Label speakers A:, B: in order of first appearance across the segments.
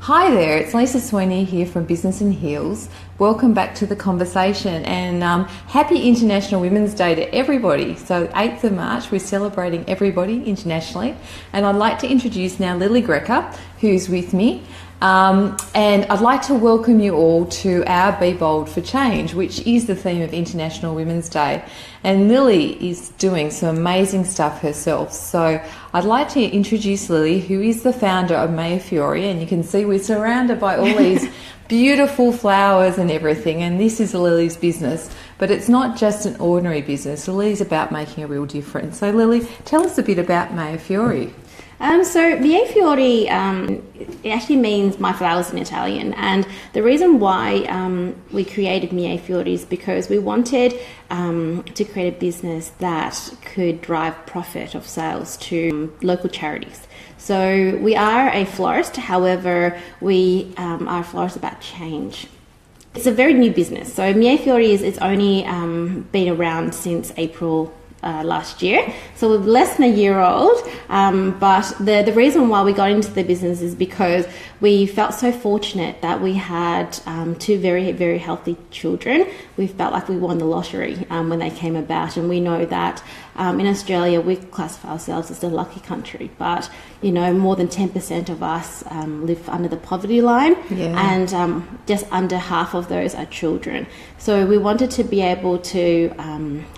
A: Hi there, it's Lisa Sweeney here from Business and Heels. Welcome back to the conversation and happy International Women's Day to everybody. So 8th of March, we're celebrating everybody internationally. And I'd like to introduce now Lyly Greca, who's with me. And I'd like to welcome you all to our Be Bold for Change, which is the theme of International Women's Day. And Lyly is doing some amazing stuff herself. So I'd like to introduce Lyly, who is the founder of Mea Fiori. And you can see we're surrounded by all these beautiful flowers and everything. And this is Lyly's business. But it's not just an ordinary business. Lyly's about making a real difference. So Lyly, tell us a bit about Mea Fiori.
B: So Mea Fiori, it actually means my flowers in Italian, and the reason why we created Mea Fiori is because we wanted to create a business that could drive profit of sales to local charities. So we are a florist, however, we are a florist about change. It's a very new business. So Mea Fiori it's only been around since April last year, so we're less than a year old, but the reason why we got into the business is because we felt so fortunate that we had two very, very healthy children. We felt like we won the lottery when they came about, and we know that in Australia we classify ourselves as a lucky country, but you know, more than 10% of us live under the poverty line, and just under half of those are children. So we wanted to be able to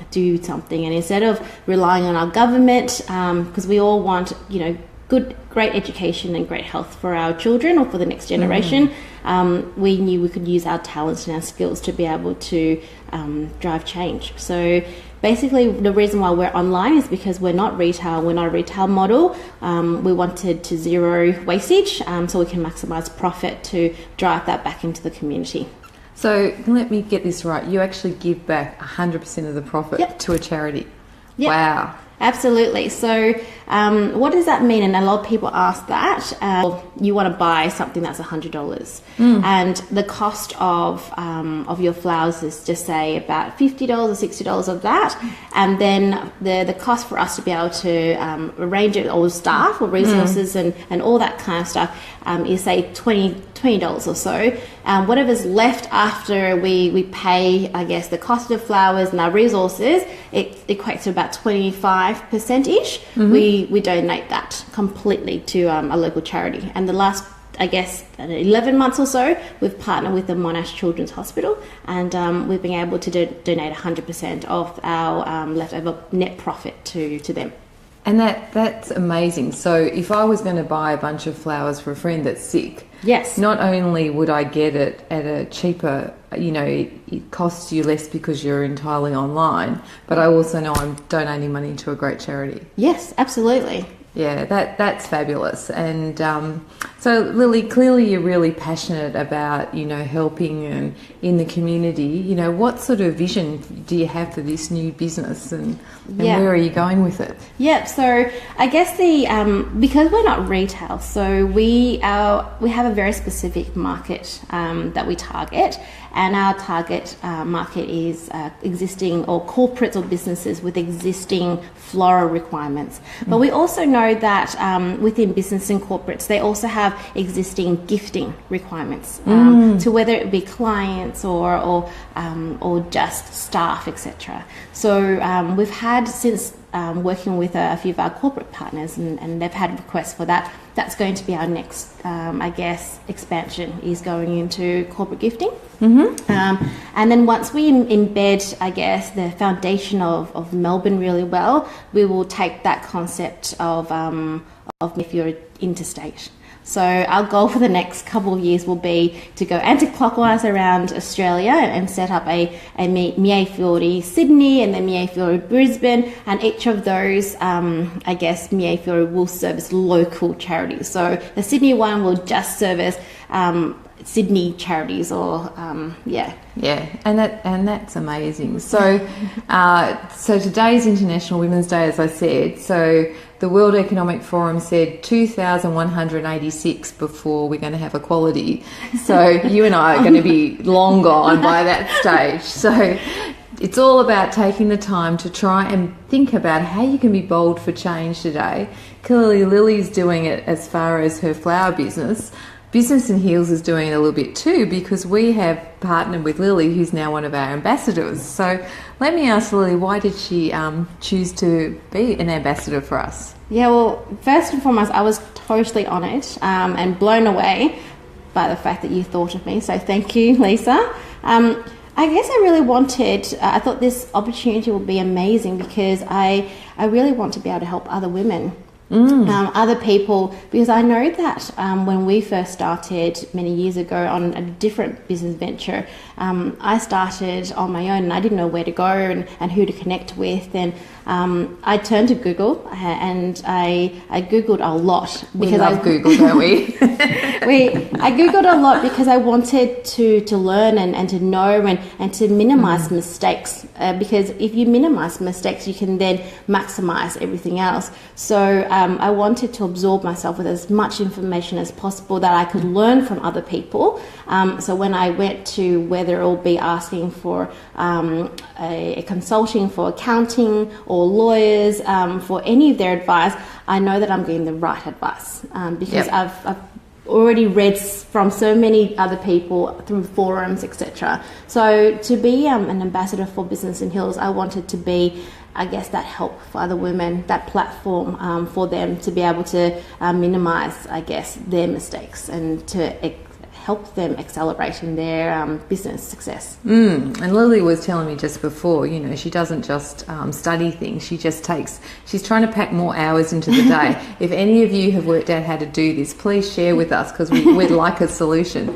B: do something, and instead of relying on our government, because we all want, you know, great education and great health for our children or for the next generation, we knew we could use our talents and our skills to be able to drive change. So basically the reason why we're online is because we're not retail, we're not a retail model. We wanted to zero wastage, so we can maximize profit to drive that back into the community.
A: So let me get this right, you actually give back 100% of the profit to a charity?
B: Yep.
A: Wow.
B: Absolutely. So what does that mean? And a lot of people ask that. You want to buy something that's $100 and the cost of your flowers is just say about $50 or $60 of that, and then the cost for us to be able to arrange it, all staff or resources and all that kind of stuff is say $20 or so. Whatever's left after we pay, I guess, the cost of the flowers and our resources, it equates to about 25%-ish. We donate that completely to a local charity. And the last, I guess, 11 months or so, we've partnered with the Monash Children's Hospital, and we've been able to donate 100% of our leftover net profit to them.
A: And that's amazing. So if I was going to buy a bunch of flowers for a friend that's sick,
B: yes,
A: not only would I get it at a cheaper, you know, it costs you less because you're entirely online, but I also know I'm donating money to a great charity.
B: Yes, absolutely.
A: Yeah, that's fabulous. And so Lyly, clearly you're really passionate about, you know, helping and in the community. You know, what sort of vision do you have for this new business, and where are you going with it?
B: Yeah, so I guess because we're not retail, so we have a very specific market that we target, and our target market is existing or corporates or businesses with existing floral requirements. But we also know that within business and corporates, they also have existing gifting requirements to whether it be clients or just staff, etc. So we've had since working with a few of our corporate partners, and they've had requests for that. That's going to be our next, I guess, expansion is going into corporate gifting. And then once we embed, I guess, the foundation of Melbourne really well, we will take that concept of Mea Fiori interstate. So our goal for the next couple of years will be to go anti-clockwise around Australia and set up a Mea Fiori Sydney and then Mea Fiori Brisbane, and each of those, I guess, Mea Fiori will service local charities. So the Sydney one will just service Sydney charities, or
A: and that's amazing. So so today's International Women's Day, as I said, so the World Economic Forum said 2,186 before we're going to have equality. So you and I are going to be long gone by that stage. So it's all about taking the time to try and think about how you can be bold for change today. Clearly Lyly's doing it as far as her flower business, Business in Heels is doing it a little bit too, because we have partnered with Lyly, who's now one of our ambassadors. So let me ask Lyly, why did she choose to be an ambassador for us?
B: Yeah, well, first and foremost, I was totally honoured and blown away by the fact that you thought of me. So thank you, Lisa. I guess I really wanted, I thought this opportunity would be amazing because I really want to be able to help other women. Other people, because I know that when we first started many years ago on a different business venture, I started on my own and I didn't know where to go and who to connect with, and I turned to Google and I Googled a lot.
A: We love Google, don't we?
B: I Googled a lot because I wanted to learn and to know and to minimize mistakes, because if you minimize mistakes you can then maximize everything else. So I wanted to absorb myself with as much information as possible that I could learn from other people. So when I went to whether it will be asking for a consulting for accounting or lawyers for any of their advice, I know that I'm getting the right advice because I've already read from so many other people through forums, etc. So to be an ambassador for Business in Heels, I wanted to be, I guess, that help for other women, that platform for them to be able to minimize, I guess, their mistakes and to help them accelerate in their business success.
A: And Lyly was telling me just before, she doesn't just study things, she's trying to pack more hours into the day. If any of you have worked out how to do this, please share with us, because we'd like a solution.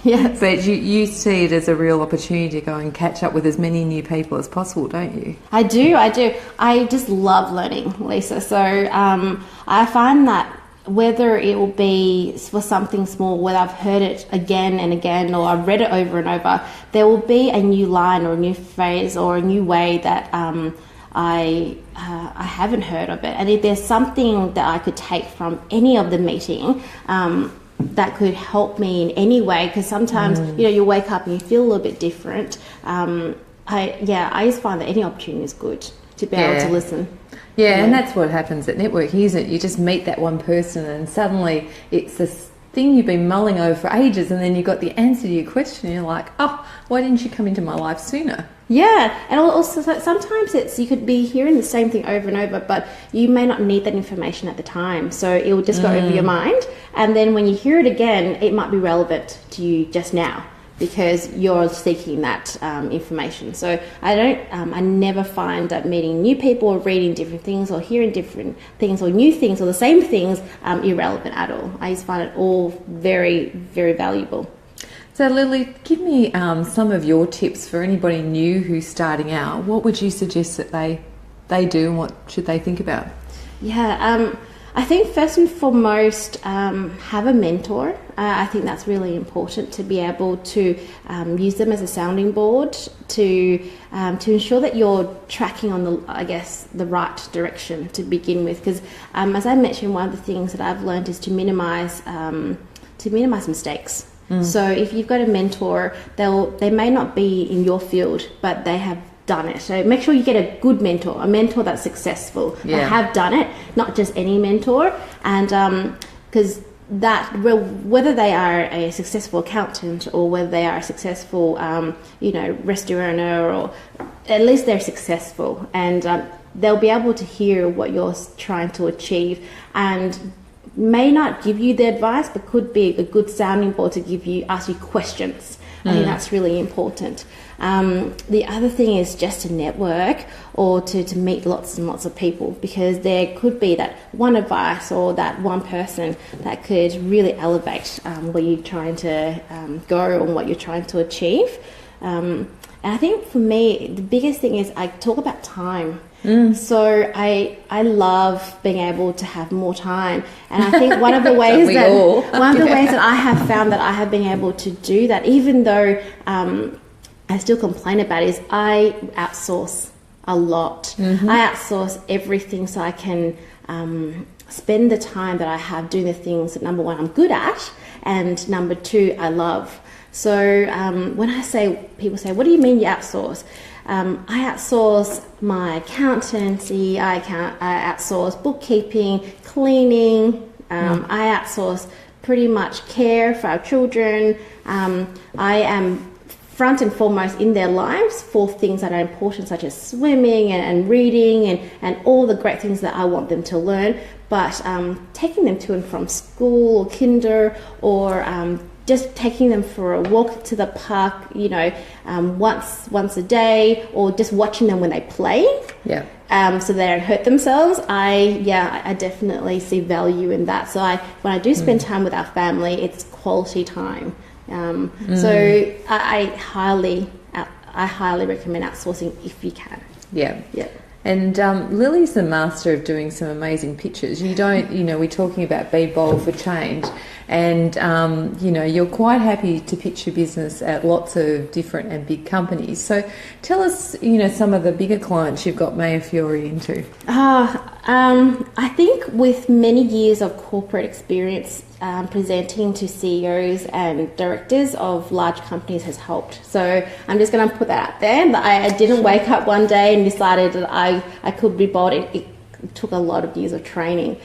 B: Yes.
A: But you see it as a real opportunity to go and catch up with as many new people as possible, don't you?
B: I do. I just love learning, Lisa. So I find that whether it will be for something small, whether I've heard it again and again or I've read it over and over, there will be a new line or a new phrase or a new way that I haven't heard of it. And if there's something that I could take from any of the meeting that could help me in any way, because sometimes you wake up and you feel a little bit different. I just find that any opportunity is good to be able to listen.
A: Yeah, and that's what happens at networking, isn't it? You just meet that one person and suddenly it's this thing you've been mulling over for ages, and then you got the answer to your question and you're like, oh, why didn't you come into my life sooner?
B: Yeah, and also sometimes you could be hearing the same thing over and over, but you may not need that information at the time, so it will just go over your mind, and then when you hear it again, it might be relevant to you just now, because you're seeking that information. So I never find that meeting new people or reading different things or hearing different things or new things or the same things irrelevant at all. I just find it all very, very valuable.
A: So Lyly, give me some of your tips for anybody new who's starting out. What would you suggest that they do, and what should they think about?
B: Yeah, I think first and foremost, have a mentor. I think that's really important, to be able to use them as a sounding board to ensure that you're tracking on the right direction to begin with. Because as I mentioned, one of the things that I've learned is to minimize mistakes. So if you've got a mentor, they may not be in your field, but they have done it. So make sure you get a good mentor, a mentor that's successful, that have done it, not just any mentor. And because whether they are a successful accountant or whether they are a successful restaurateur, or at least they're successful, and they'll be able to hear what you're trying to achieve, and may not give you the advice, but could be a good sounding board to ask you questions. I think that's really important. The other thing is just to network or to meet lots and lots of people, because there could be that one advice or that one person that could really elevate where you're trying to go and what you're trying to achieve. And I think for me, the biggest thing is I talk about time. So I love being able to have more time, and I think one of the ways that I have found that I have been able to do that, even though I still complain about it, is I outsource a lot. I outsource everything so I can spend the time that I have doing the things that, number one, I'm good at, and number two, I love. So when people say, what do you mean you outsource? I outsource my accountancy, I outsource bookkeeping, cleaning, I outsource pretty much care for our children. I am front and foremost in their lives for things that are important, such as swimming and reading and all the great things that I want them to learn. But taking them to and from school or kinder, or just taking them for a walk to the park, once a day, or just watching them when they play.
A: Yeah.
B: So they don't hurt themselves. I definitely see value in that. So when I do spend time with our family, it's quality time. So I highly recommend outsourcing if you can.
A: Yeah.
B: Yeah.
A: And Lily's the master of doing some amazing pictures. We're talking about be bold for change, and you're quite happy to pitch your business at lots of different and big companies. So tell us, some of the bigger clients you've got Maya Fiore into.
B: I think with many years of corporate experience, presenting to CEOs and directors of large companies has helped. So I'm just going to put that out there. I didn't wake up one day and decided that I could be bold. It took a lot of years of training.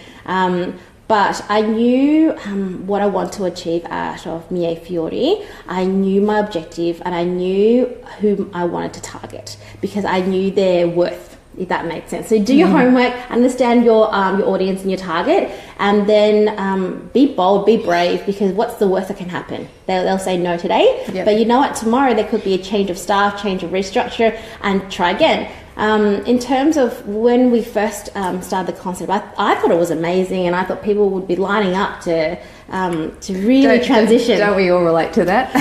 B: But I knew what I want to achieve out of Mie Fiori. I knew my objective and I knew whom I wanted to target because I knew their worth, if that makes sense. So do your homework, understand your audience and your target, and then be bold, be brave, because what's the worst that can happen? They'll say no today, but you know what? Tomorrow there could be a change of staff, change of restructure, and try again. In terms of when we first started the concept, I thought it was amazing, and I thought people would be lining up to really transition.
A: Don't we all relate to that?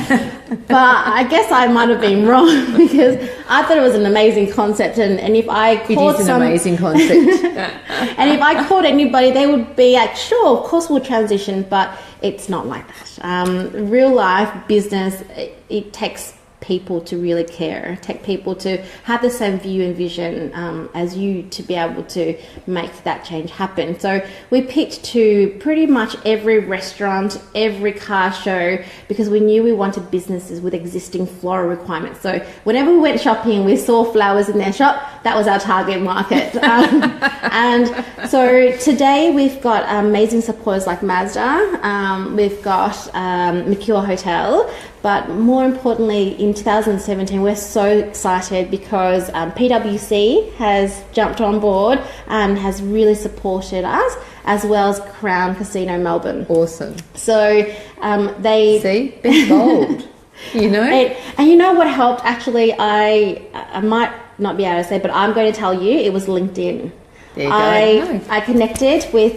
B: But I guess I might have been wrong because I thought it was an amazing concept, and if I caught
A: amazing concept.
B: and if I caught anybody, they would be like, sure, of course we'll transition, but it's not like that. Real life business, it takes people to really care, take people to have the same view and vision as you to be able to make that change happen. So we pitched to pretty much every restaurant, every car show, because we knew we wanted businesses with existing floral requirements. So whenever we went shopping, we saw flowers in their shop, that was our target market. And so today we've got amazing supporters like Mazda, we've got Mercure Hotel, but more importantly, in 2017, we're so excited because PwC has jumped on board and has really supported us, as well as Crown Casino Melbourne.
A: Awesome.
B: So they...
A: See? Be bold,
B: And you know what helped? Actually, I might not be able to say, but I'm going to tell you, it was LinkedIn.
A: There you go.
B: I connected with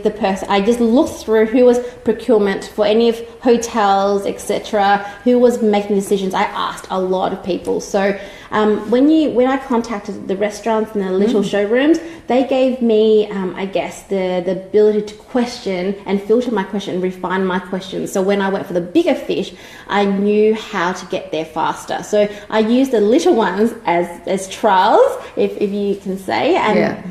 B: the person. I just looked through who was procurement for any of hotels, etc., who was making decisions. I asked a lot of people. So when I contacted the restaurants and the little showrooms, they gave me, the ability to question and filter my question and refine my questions. So when I went for the bigger fish, I knew how to get there faster. So I used the little ones as trials, if you can say, and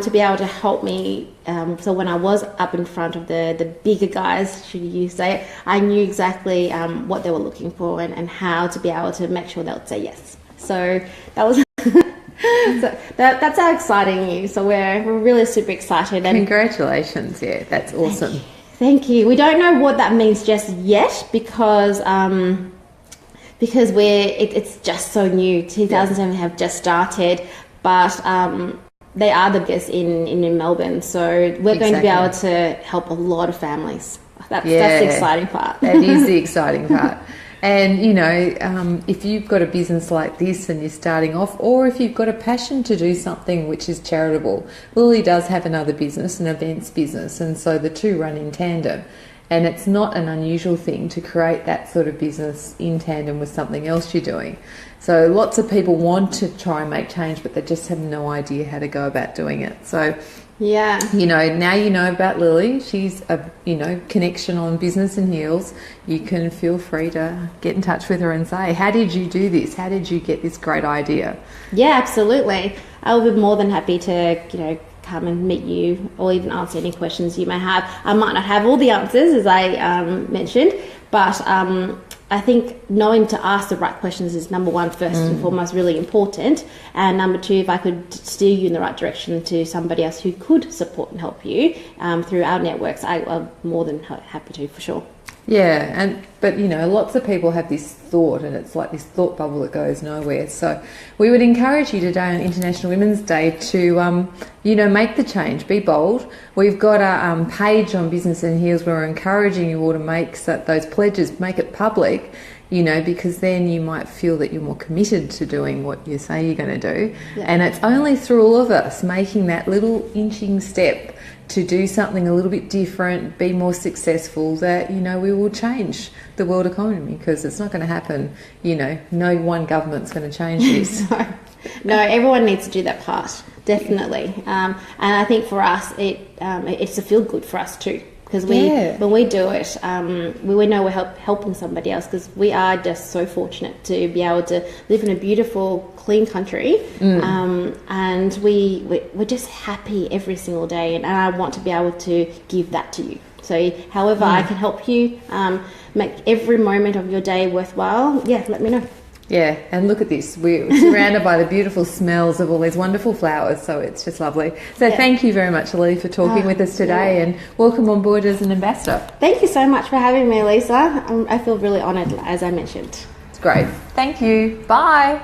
B: to be able to help me. So when I was up in front of the bigger guys, should you say, I knew exactly what they were looking for and how to be able to make sure they would say yes. So that was so that's our exciting news. So we're really super excited. And
A: congratulations! Yeah, that's awesome.
B: Thank you. We don't know what that means just yet because it's just so new. 2007 have just started, but they are the biggest in Melbourne. So we're going to be able to help a lot of families. That's the exciting part.
A: That is the exciting part. And, if you've got a business like this and you're starting off, or if you've got a passion to do something which is charitable, Lyly does have another business, an events business, and so the two run in tandem. And it's not an unusual thing to create that sort of business in tandem with something else you're doing. So lots of people want to try and make change, but they just have no idea how to go about doing it. So
B: yeah,
A: now you know about Lyly. She's a connection on Business and Heels. You can feel free to get in touch with her and say, how did you do this? How did you get this great idea?
B: Yeah, absolutely. I'll be more than happy to come and meet you or even answer any questions you may have. I might not have all the answers, as I mentioned, but I think knowing to ask the right questions is number one, first and foremost, really important. And number two, if I could steer you in the right direction to somebody else who could support and help you through our networks, I'm more than happy to, for sure.
A: Yeah, but you know, lots of people have this thought, and it's like this thought bubble that goes nowhere. So we would encourage you today on International Women's Day to, make the change, be bold. We've got a page on Business and Heels where we're encouraging you all to make those pledges, make it public, because then you might feel that you're more committed to doing what you say you're going to do. Yeah. And it's only through all of us making that little inching step to do something a little bit different, be more successful, that, we will change the world economy, because it's not going to happen, no one government's going to change this.
B: No, everyone needs to do that part, definitely. And I think for us, it's a feel good for us too. Because when we do it, we know we're helping somebody else, because we are just so fortunate to be able to live in a beautiful, clean country, and we're just happy every single day, and I want to be able to give that to you. So however I can help you make every moment of your day worthwhile, let me know.
A: Yeah, and look at this. We're surrounded by the beautiful smells of all these wonderful flowers, so it's just lovely. So thank you very much, Lyly, for talking with us today, and welcome on board as an ambassador.
B: Thank you so much for having me, Lisa. I feel really honoured, as I mentioned.
A: It's great. Thank you. Bye.